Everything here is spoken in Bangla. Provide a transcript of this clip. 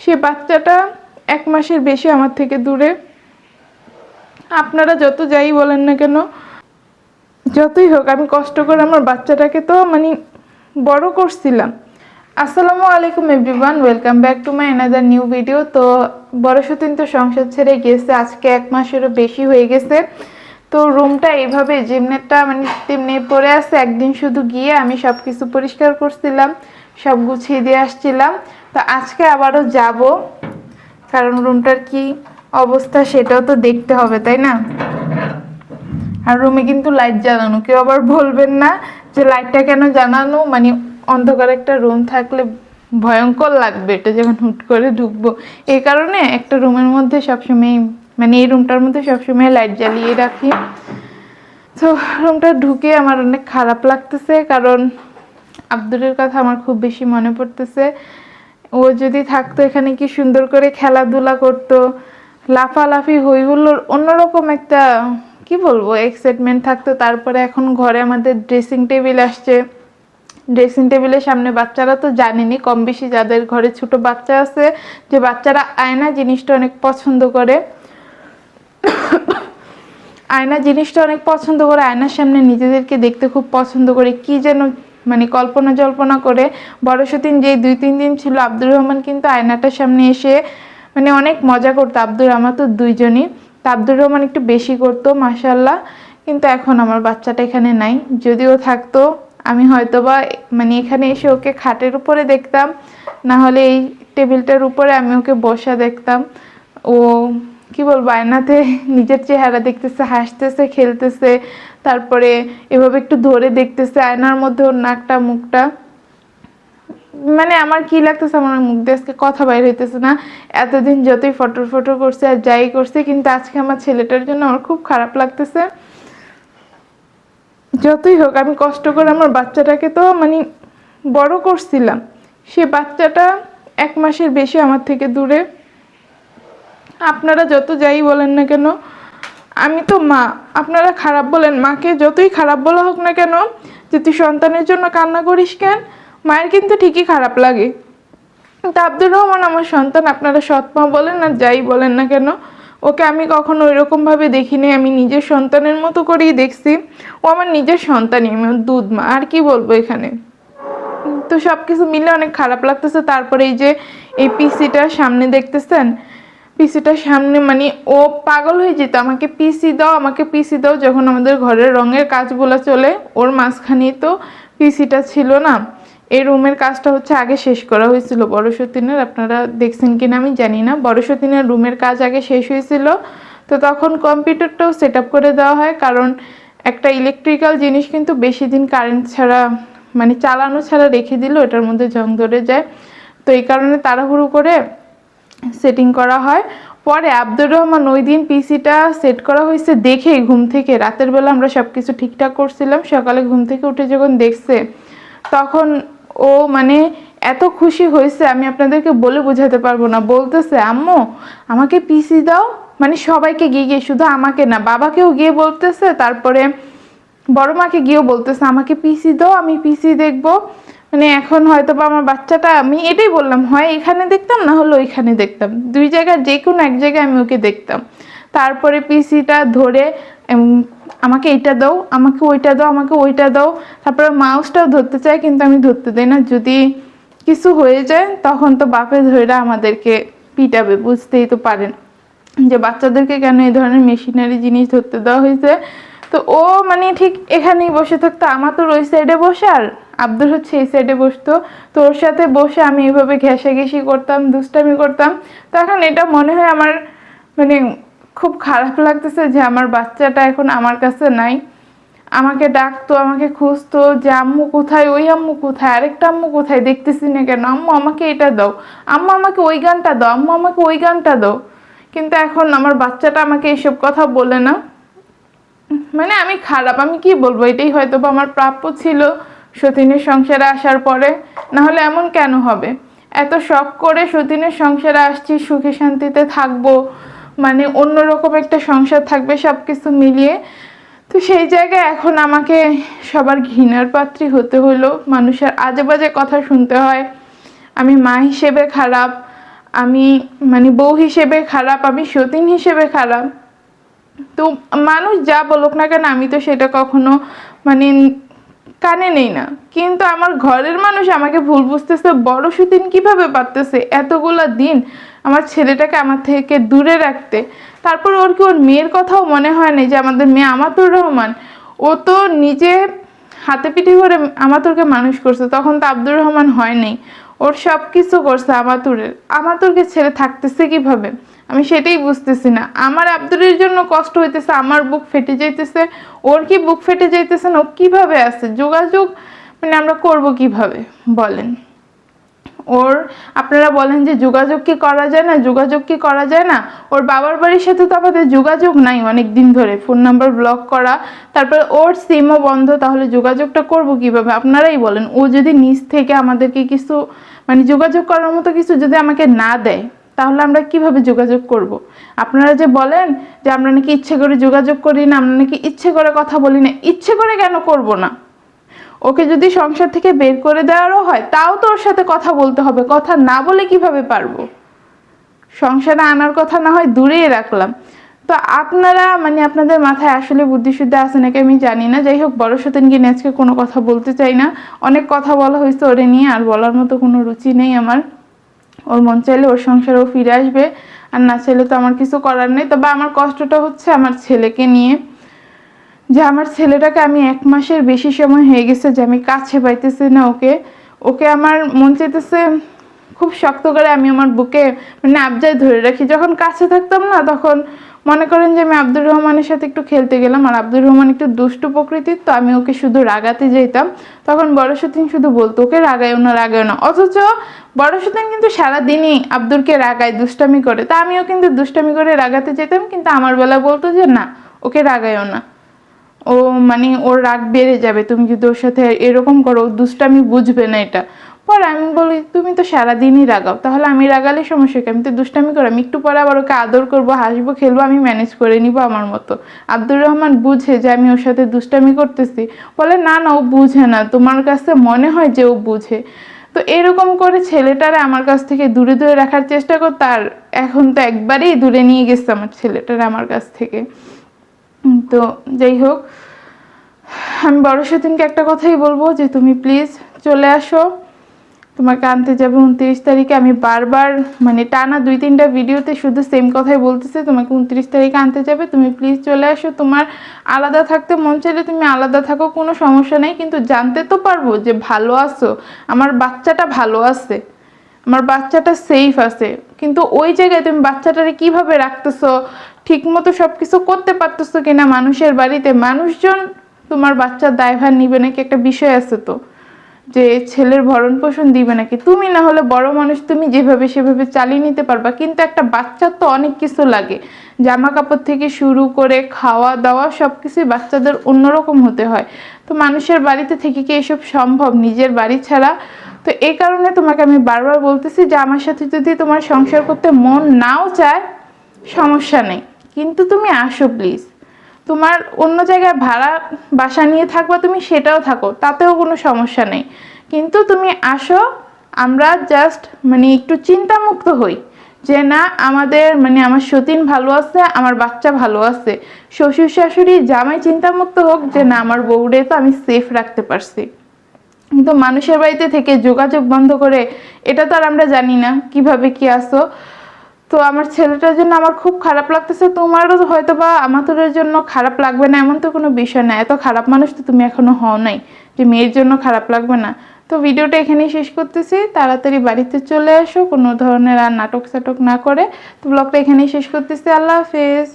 সে বাচ্চাটা 1 মাসের বেশি আমার থেকে দূরে। আপনারা যত যাই বলেন না কেন, যতই হোক, আমি কষ্ট করে আমার বাচ্চাটাকে তো বড় করছিলাম। আসসালামু আলাইকুম everyone, welcome back to my another new video. তো বড় সতীন তো সংসার ছেড়ে গেছে, আজকে 1 মাসেরও বেশি হয়ে গেছে। তো রুমটা এইভাবে যেমনেটা তেমনি পড়ে আছে। একদিন শুধু গিয়ে আমি সব কিছু পরিষ্কার করছিলাম, সব গুছিয়ে দিয়ে আসছিলাম। তো আজকে আবারও যাব, কারণ রুমটার কি অবস্থা সেটাও তো দেখতে হবে, তাই না? আর রুমে কিন্তু লাইট জ্বালানো, কেউ আবার বলবেন না যে লাইটটা কেন জ্বালানো। অন্ধকার একটা রুম থাকলে ভয়ঙ্কর লাগবে, এটা যখন হুট করে ঢুকবো। এই কারণে একটা রুমের মধ্যে সবসময় এই রুমটার মধ্যে সবসময় লাইট জ্বালিয়ে রাখি। তো রুমটা ঢুকে আমার অনেক খারাপ লাগতেছে, কারণ আব্দুলের কথা আমার খুব বেশি মনে পড়তেছে। ও যদি থাকতো এখানে, কি সুন্দর করে খেলাধুলা করতো, লাফালাফি হই হুল্লোড়, অন্যরকম একটা কি বলবো এক্সাইটমেন্ট থাকতো। তারপরে এখন ঘরে আমাদের ড্রেসিং টেবিল আসছে, ড্রেসিং টেবিলের সামনে বাচ্চারা তো জানেনি, কম বেশি যাদের ঘরে ছোট বাচ্চা আছে, যে বাচ্চারা আয়না জিনিসটা অনেক পছন্দ করে। আয়না জিনিসটা অনেক পছন্দ করে, আয়নার সামনে নিজেদেরকে দেখতে খুব পছন্দ করে। কি যেন কল্পনা জল্পনা করে। বড় সতীন যে 2-3 দিন ছিল, আব্দুর রহমান কিন্তু আয়নাটার সামনে এসে অনেক মজা করতো। আমার তো দুইজনই, তা আব্দুর রহমান একটু বেশি করতো মাশাআল্লাহ। কিন্তু এখন আমার বাচ্চাটা এখানে নাই। যদিও থাকতো, আমি হয়তোবা এখানে এসে ওকে খাটের উপরে দেখতাম, না হলে এই টেবিলটার উপরে আমি ওকে বসা দেখতাম। ও কি বলবো, আয়নাতে নিজের চেহারা দেখতেছে, হাসতেছে, খেলতেছে, তারপরে এভাবে একটু ধরে দেখতেছে আয়নার মধ্যে ওর নাকটা মুখটা। আমার কি লাগতেছে, আমার মুখ দিয়ে আজকে কথা বাইর হইতেছে না। এতদিন যতই ফটো ফটো করছে আর যাই করছে, কিন্তু আজকে আমার ছেলেটার জন্য আমার খুব খারাপ লাগতেছে। যতই হোক, আমি কষ্ট করে আমার বাচ্চাটাকে তো বড় করছিলাম। সে বাচ্চাটা 1 মাসের বেশি আমার থেকে দূরে। আপনারা যত যাই বলেন না কেন, আমি তো মা। আপনারা খারাপ বলেন, মাকে যতই খারাপ বলা হোক না কেন, যে তুই সন্তানের জন্য কান্না করিস কেন, মায়ের কিন্তু ঠিকই খারাপ লাগে। তা আব্দুর রহমান আমার সন্তান, আপনারা সৎমা বলেন আর যাই বলেন না কেন, ওকে আমি কখনো ওইরকমভাবে দেখিনি। আমি নিজের সন্তানের মতো করেই দেখছি। ও আমার নিজের সন্তানই, আমি ওর দুধ মা, আর কি বলবো এখানে। তো সব কিছু মিলে অনেক খারাপ লাগতেছে। তারপরে এই যে এই পিসিটার সামনে দেখতেছেন, পিসিটার সামনে ও পাগল হয়ে যেত, আমাকে পিসি দাও, আমাকে পিসি দাও। যখন আমাদের ঘরের রঙের কাজগুলো চলে, ওর মাঝখানেই তো পিসিটা ছিল না। এই রুমের কাজটা হচ্ছে আগে শেষ করা হয়েছিল বড় সতীনের, আপনারা দেখছেন কিনা আমি জানি না। বড় সতীনের রুমের কাজ আগে শেষ হয়েছিল, তো তখন কম্পিউটারটাও সেট আপ করে দেওয়া হয়। কারণ একটা ইলেকট্রিক্যাল জিনিস কিন্তু বেশি দিন কারেন্ট ছাড়া চালানো ছাড়া রেখে দিল এটার মধ্যে জং ধরে যায়। তো এই কারণে তাড়াহুড়ো করে সেটিং করা হয়। পরে আব্দুর রহমান ওই দিন পিসিটা সেট করা হয়েছে দেখেই ঘুম থেকে, রাতের বেলা আমরা সব কিছু ঠিকঠাক করছিলাম, সকালে ঘুম থেকে উঠে যখন দেখছে, তখন ও এত খুশি হয়েছে, আমি আপনাদেরকে বলে বোঝাতে পারবো না। বলতেছে, আম্মু আমাকে পিসি দাও। সবাইকে গিয়ে গিয়ে, শুধু আমাকে না, বাবাকেও গিয়ে বলতেছে, তারপরে বড় মাকে গিয়েও বলতেছে আমাকে পিসি দাও, আমি পিসি দেখবো। এখন হয়তো বা আমার বাচ্চাটা, আমি এটাই বললাম, হয় এখানে দেখতাম, না হলে ওইখানে দেখতাম, 2 জায়গায় যে কোনো এক জায়গায় আমি ওকে দেখতাম। তারপরে পিসিটা ধরে আমাকে এইটা দাও, আমাকে ওইটা দাও, আমাকে ওইটা দাও। তারপরে মাউসটাও ধরতে চায়, কিন্তু আমি ধরতে দেই না। যদি কিছু হয়ে যায় তখন তো বাপে ধরে আমাদেরকে পিটাবে, বুঝতেই তো পারেন যে বাচ্চাদেরকে কেন এই ধরনের মেশিনারি জিনিস ধরতে দেওয়া হয়েছে। তো ও ঠিক এখানেই বসে থাকতো, আমার তো ওই সাইডে বসে, আর আব্দুল হচ্ছে এই সাইডে বসতো। তো ওর সাথে বসে আমি এইভাবে ঘেঁষাঘেঁষি করতাম, দুষ্টামি করতাম। তো এখন এটা মনে হয় আমার খুব খারাপ লাগতেছে যে আমার বাচ্চাটা এখন আমার কাছে নাই। আমাকে ডাকতো, আমাকে খুঁজতো, যে আম্মু কোথায়, ওই আম্মু কোথায়, আরেকটা আম্মু কোথায়, দেখতেছি না কেন, আম্মু আমাকে এটা দাও, আম্মু আমাকে ওই গানটা দাও, আম্মু আমাকে ওই গানটা দাও। কিন্তু এখন আমার বাচ্চাটা আমাকে এইসব কথা বলে না। আমি খারাপ, আমি কি বলবো, এটাই হয়তো বা আমার প্রাপ্য ছিল সতীনের সংসারে আসার পরে, না হলে এমন কেন হবে। এত শখ করে সতীনের সংসারে আসছি, সুখে শান্তিতে থাকবো, অন্যরকম একটা সংসার থাকবে সব কিছু মিলিয়ে। তো সেই জায়গায় এখন আমাকে সবার ঘৃণার পাত্রী হতে হলো, মানুষের আজে বাজে কথা শুনতে হয়, আমি মা হিসেবে খারাপ, আমি মানে বউ হিসেবে খারাপ, আমি সতীন হিসেবে খারাপ। তো মানুষ যা বলুক না কেন আমি তো সেটা কখনো মানে কানে নেই না। কিন্তু আমার ঘরের মানুষ আমাকে ভুল বুঝতেছে, বড় সতীন কিভাবে পারতেছে এতগুলা দিন আমার ছেলেটাকে আমার থেকে দূরে রাখতে। তারপর ওর কি ওর মেয়ের কথাও মনে হয় না যে আমাদের মেয়ে আমাতুর রহমান, ও তো নিজে হাতে পিঠে করে আমাতুরকে মানুষ করছে, তখন তো আব্দুর রহমান হয় নাই, ওর সব কিছু করছে আমাতুরের। আমাতুরকে ছেড়ে থাকতেছে কিভাবে আমি সেটাই বুঝতেছি না। আমার আব্দুরের জন্য কষ্ট হইতেছে, আমার বুক ফেটে যাইতেছে, ওর কি বুক ফেটে যাইতেছে না, ও কিভাবে আছে যোগাযোগ মানে আমরা করব কিভাবে বলেন। ওর আপনারা বলেন যে যোগাযোগ কি করা যায় না, যোগাযোগ কি করা যায় না, ওর বাবার বাড়ির সাথে তো আমাদের যোগাযোগ নাই অনেক দিন ধরে, ফোন নাম্বার ব্লক করা, তারপর ওর সিমও বন্ধ, তাহলে যোগাযোগটা করব কিভাবে আপনারাই বলেন। ও যদি নিজ থেকে আমাদেরকে কিছু মানে যোগাযোগ করার মতো কিছু যদি আমাকে না দেয় তাহলে আমরা কিভাবে যোগাযোগ করব। আপনারা যে বলেন যে আমরা নাকি ইচ্ছে করে যোগাযোগ করি না, আমরা নাকি ইচ্ছে করে কথা বলি না, ইচ্ছে করে কেন করব না? ওকে যদি সংসার থেকে বের করে দেওয়ারও হয় তাও তো ওর সাথে কথা বলতে হবে, কথা না বলে কিভাবে পারবো? সংসারে আনার কথা না হয় দূরেই রাখলাম। তো আপনারা মানে আপনাদের মাথায় আসলে বুদ্ধিশুদ্ধি আছে নাকি আমি জানি না। যাই হোক, বড় সতীনকে নিয়ে আজকে কোনো কথা বলতে চাই না, অনেক কথা বলা হয়েছে ওরে নিয়ে, আর বলার মতো কোনো রুচি নেই আমার। ওর মন চাইলে ওর সংসারেও ফিরে আসবে, আর না চাইলে তো আমার কিছু করার নেই। তবে আমার কষ্টটা হচ্ছে আমার ছেলেকে নিয়ে, যে আমার ছেলেটাকে আমি 1 মাসের বেশি সময় হয়ে গেছে যে আমি কাছে পাইতেছি না ওকে। ওকে আমার মন চাইতেছে খুব শক্ত করে আমি আমার বুকে মানে আবজায় ধরে রাখি। যখন কাছে থাকতাম না তখন মনে করেন যে আমি আব্দুর রহমানের সাথে একটু খেলতে গেলাম, আর আব্দুর রহমান একটু দুষ্টু প্রকৃতির, তো আমি ওকে শুধু রাগাতে যেতাম। তখন বড় সতীন শুধু বলতো ওকে রাগায়ও না রাগায়ও না, অথচ বড় সতীন কিন্তু সারাদিনই আব্দুরকে রাগায় দুষ্টামি করে। তা আমিও কিন্তু দুষ্টামি করে রাগাতে যেতাম, কিন্তু আমার বেলা বলতো যে না ওকে রাগায়ও না, ও মানে ওর রাগ বেড়ে যাবে তুমি যদি ওর সাথে এরকম করো, দুষ্টামি বুঝবে না এটা। পরে আমি বলি তুমি তো সারাদিনই রাগাও, তাহলে আমি রাগালে সমস্যা কি, আমি তো দুষ্টামি করো, আমি একটু পরে আবার ওকে আদর করবো, হাসবো, খেলবো, আমি ম্যানেজ করে নিব আমার মতো। আব্দুর রহমান বুঝে যে আমি ওর সাথে দুষ্টামি করতেছি, বলে না না ও বুঝে না, তোমার কাছে মনে হয় যে ও বুঝে। তো এরকম করে ছেলেটারে আমার কাছ থেকে দূরে দূরে রাখার চেষ্টা করতে, আর এখন তো একবারেই দূরে নিয়ে গেছে আমার ছেলেটারে আমার কাছ থেকে। তো যাই হোক, আমি বড় সতীনকে একটা কথাই বলবো যে তুমি প্লিজ চলে আসো, তোমাকে আনতে যাবে 29 তারিখে। আমি বারবার মানে টানা 2-3টা ভিডিওতে শুধু সেম কথাই বলতেছে, তোমাকে 29 তারিখে আনতে যাবে, তুমি প্লিজ চলে আসো। তোমার আলাদা থাকতে মন চাইলে তুমি আলাদা থাকো, কোনো সমস্যা নেই, কিন্তু জানতে তো পারবো যে ভালো আছো, আমার বাচ্চাটা ভালো আছে, আমার বাচ্চাটা সেফ আছে। কিন্তু ওই জায়গায় তুমি বাচ্চাটারে কিভাবে রাখতেছো, ঠিক মতো সবকিছু করতে পারতেছো কিনা, মানুষের বাড়িতে মানুষজন তোমার বাচ্চার দায়ভার নিবে নাকি, একটা বিষয় আছে তো, যে ছেলের ভরণ পোষণ দিবে নাকি। তুমি না হলে বড় মানুষ, তুমি যেভাবে সেভাবে চালিয়ে নিতে পারবা, কিন্তু একটা বাচ্চার তো অনেক কিছু লাগে, জামা কাপড় থেকে শুরু করে খাওয়া দাওয়া সবকিছুই বাচ্চাদের অন্যরকম হতে হয়। তো মানুষের বাড়িতে থেকে কি এসব সম্ভব নিজের বাড়ি ছাড়া? তো এই কারণে তোমাকে আমি বারবার বলতেছি যে আমার সাথে যদি তোমার সংসার করতে মন নাও চায় সমস্যা নেই, কিন্তু তুমি আসো প্লিজ। তোমার অন্য জায়গায় ভাড়া বাসা নিয়ে থাকবা তুমি, সেটাও থাকো, তাতেও কোনো সমস্যা নেই, কিন্তু তুমি আসো। আমরা জাস্ট মানে একটু চিন্তামুক্ত হই যে না আমাদের মানে আমার সতীন ভালো আছে, আমার বাচ্চা ভালো আছে, শ্বশুর শাশুড়ি জামাই চিন্তামুক্ত হোক যে না আমার বউরে তো আমি সেফ রাখতে পারছি। কিন্তু মানুষের বাড়িতে থেকে যোগাযোগ বন্ধ করে, এটা তো আর আমরা জানি না কিভাবে কি আসো। তো আমার ছেলেটার জন্য আমার খুব খারাপ লাগতেছে, তোমারও হয়তো বা আমাদের জন্য খারাপ লাগবে না এমন তো কোনো বিষয় না, এত খারাপ মানুষ তো তুমি এখনো হও নাই যে মেয়ের জন্য খারাপ লাগবে না। তো ভিডিওটা এখানেই শেষ করতেছি, তাড়াতাড়ি বাড়িতে চলে আসো, কোনো ধরনের আর নাটক সাটক না করে। তো ব্লগটা এখানেই শেষ করতেছি, আল্লাহ হাফেজ।